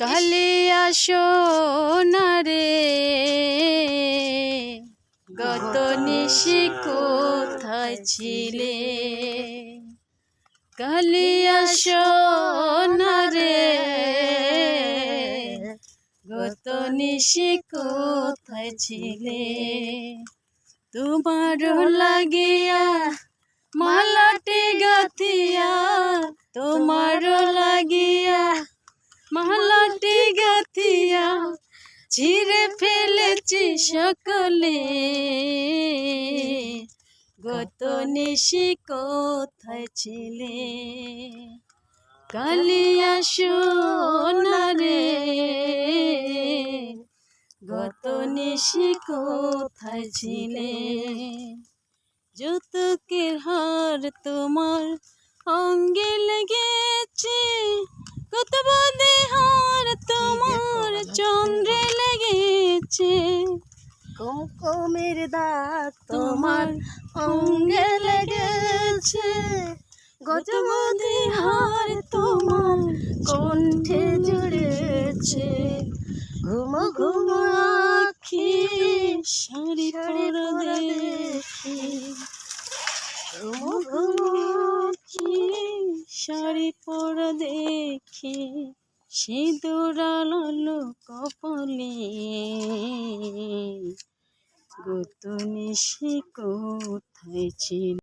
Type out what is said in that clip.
কালিয়া সোনারে গত নিশি কোথায় ছিলে? কালিয়া সোনারে গত নিশি কোথায় ছিলে? তোমার লাগিয়া মালাটি গাথিয়া, তোমার লাগিয়া মালাটি গাথিয়া ছিঁড়ে ফেলেছি সকলে। গত নিশি কোথায় ছিলে? কালিয়া সোনারে গত নিশি কোথায় ছিলে? যৌতুকের হার তোমার অঙ্গে লেগেছে, কত বদে হার তোমার চন্দ্রে লেগেছে। কুমকুমের দাগ তোমার অঙ্গে লেগেছে, কত বদে হার তোমার কণ্ঠে জুড়েছে। ঘুমো ঘুমো আখি শাড়ি পরা দেখি, ঘুমো ঘুমো আখি শাড়ি পরা দেখি সিঁদুর আলো কপালে। গত নিশি কোথায় ছিল?